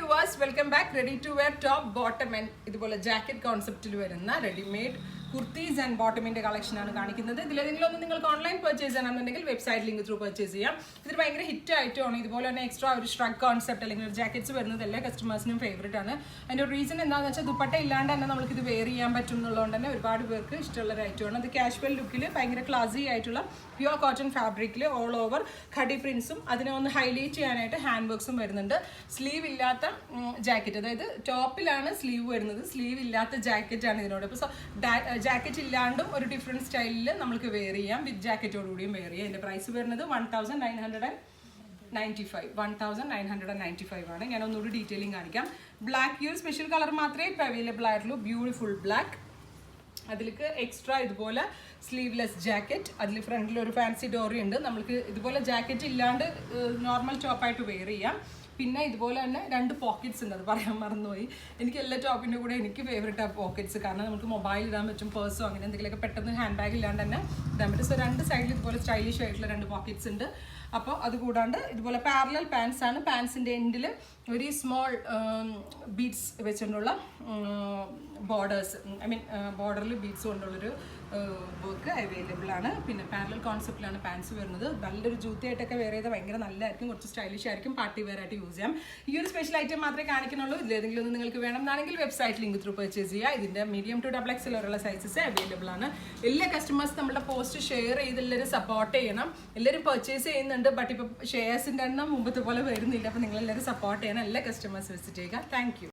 viewers, welcome back. Ready to wear top, bottom and ഇതുപോലെ jacket കോൺസെപ്റ്റിൽ വരുന്ന readymade kurtis and ബോട്ടമിന്റെ collection ആണ് കാണിക്കുന്നത്. ഇതിലേതെങ്കിലും നിങ്ങൾക്ക് ഓൺലൈൻ പർച്ചേസ് ചെയ്യണമെന്നുണ്ടെങ്കിൽ വെബ്സൈറ്റ് ലിങ്ക് ത്രൂ പർച്ചേസ് ചെയ്യാം. ഇതിന് ഭയങ്കര ഹിറ്റ് ആയിട്ടാണ്. ഇതുപോലെ തന്നെ എക്സ്ട്രാ ഒരു സ്ട്രഗ് കോൺസെപ്റ്റ് അല്ലെങ്കിൽ ഒരു ജാക്കറ്റ്സ് വരുന്നത് എല്ലാ കസ്റ്റമേഴ്സിനും ഫേവറേറ്റ് ആണ്. അതിന്റെ ഒരു റീസൺ എന്താണെന്ന് വെച്ചാൽ ദുപ്പട്ട ഇല്ലാണ്ട് തന്നെ നമുക്ക് ഇത് വെയർ ചെയ്യാൻ പറ്റും എന്നുള്ളതുകൊണ്ട് തന്നെ ഒരുപാട് പേർക്ക് ഇഷ്ടമുള്ള ഒരു ഐറ്റമാണ്. അത് കാഷ്വൽ ലുക്കിൽ ഭയങ്കര ക്ലാസി ആയിട്ടുള്ള പ്യുവർ കോട്ടൺ ഫാബ്രിക്കിൽ ഓൾ ഓവർ ഖടി പ്രിന്റ്സും അതിനെ ഒന്ന് ഹൈലൈറ്റ് ചെയ്യാനായിട്ട് ഹാൻഡ് വർക്ക്സും വരുന്നുണ്ട്. സ്ലീവ് ഇല്ലാത്ത ജാക്കറ്റ്, അതായത് ടോപ്പിലാണ് സ്ലീവ് വരുന്നത്, സ്ലീവ് ഇല്ലാത്ത ജാക്കറ്റ് ആണ് ഇതിനോട്. അപ്പോൾ ജാക്കറ്റ് ഇല്ലാണ്ടും ഒരു ഡിഫറെൻറ്റ് സ്റ്റൈലിൽ നമുക്ക് വെയർ ചെയ്യാം, വിത്ത് ജാക്കറ്റോടുകൂടിയും വെയർ ചെയ്യാം. ഇതിൻ്റെ പ്രൈസ് വരുന്നത് 1995 ആണ്. ഞാൻ ഒന്നുകൂടി ഡീറ്റെയിലിംഗ് കാണിക്കാം. ബ്ലാക്ക് ഈ ഒരു സ്പെഷ്യൽ കളർ മാത്രമേ ഇപ്പോൾ അവൈലബിൾ ആയിട്ടുള്ളൂ, ബ്യൂട്ടിഫുൾ ബ്ലാക്ക്. അതിലേക്ക് എക്സ്ട്രാ ഇതുപോലെ സ്ലീവ്ലെസ് ജാക്കറ്റ്, അതിൽ ഫ്രണ്ടിൽ ഒരു ഫാൻസി ഡോറി ഉണ്ട്. നമുക്ക് ഇതുപോലെ ജാക്കറ്റ് ഇല്ലാണ്ട് നോർമൽ ടോപ്പായിട്ട് വെയർ ചെയ്യാം. പിന്നെ ഇതുപോലെ തന്നെ രണ്ട് പോക്കറ്റ്സ് ഉണ്ട്, അത് പറയാൻ മറന്നുപോയി. എനിക്ക് എല്ലാ ടോപ്പിൻ്റെ കൂടെ എനിക്ക് ഫേവറേറ്റ് ആ പോക്കറ്റ്സ്, കാരണം നമുക്ക് മൊബൈൽ ഇടാൻ പറ്റും, പേഴ്സോ അങ്ങനെ എന്തെങ്കിലുമൊക്കെ പെട്ടെന്ന് ഹാൻഡ് ബാഗ് ഇല്ലാണ്ട് തന്നെ ഇടാൻ പറ്റും. സോ രണ്ട് സൈഡിൽ ഇതുപോലെ സ്റ്റൈലിഷ് ആയിട്ടുള്ള രണ്ട് പോക്കറ്റ്സ് ഉണ്ട്. അപ്പോൾ അതുകൂടാണ്ട് ഇതുപോലെ പാരലൽ പാൻസ് ആണ്. പാൻസിൻ്റെ എൻഡിൽ വെരി സ്മോൾ ബീഡ്സ് വെച്ചുകൊണ്ടുള്ള ബോർഡേഴ്സ്, ഐ മീൻ ബോർഡറിൽ ബീഡ്സ് കൊണ്ടുള്ളൊരു വർക്ക് അവൈലബിൾ ആണ്. പിന്നെ പാരലൽ കോൺസെപ്റ്റിലാണ് പാൻസ് വരുന്നത്. നല്ലൊരു ജൂത്തിയായിട്ടൊക്കെ വെയർ ചെയ്താൽ ഭയങ്കര നല്ലതായിരിക്കും, കുറച്ച് സ്റ്റൈലിഷ് ആയിരിക്കും, പാർട്ടി വെയർ ആയിട്ട് യൂസ് ചെയ്യാം. ഈ ഒരു സ്പെഷ്യൽ ഐറ്റം മാത്രമേ കാണിക്കുന്നുള്ളൂ. ഇതിലേതെങ്കിലും ഒന്ന് നിങ്ങൾക്ക് വേണമെന്നാണെങ്കിൽ വെബ്സൈറ്റ് ലിങ്ക് ത്രൂ പർച്ചേസ് ചെയ്യുക. ഇതിൻ്റെ മീഡിയം ടു XXL വരെയുള്ള സൈസസ് അവൈലബിൾ ആണ്. എല്ലാ കസ്റ്റമേഴ്സ് നമ്മുടെ പോസ്റ്റ് ഷെയർ ചെയ്ത് എല്ലാവരും സപ്പോർട്ട് ചെയ്യണം. എല്ലാവരും പർച്ചേസ് ചെയ്യുന്നുണ്ട്, ബട്ട് ഇപ്പോൾ ഷെയർസിൻ്റെ എണ്ണം മുമ്പത്തെ പോലെ വരുന്നില്ല. അപ്പോൾ നിങ്ങളെല്ലാവരും സപ്പോർട്ട് ചെയ്യണം. എല്ലാ കസ്റ്റമേഴ്സ് വിസിറ്റ് ചെയ്യുക. Thank you.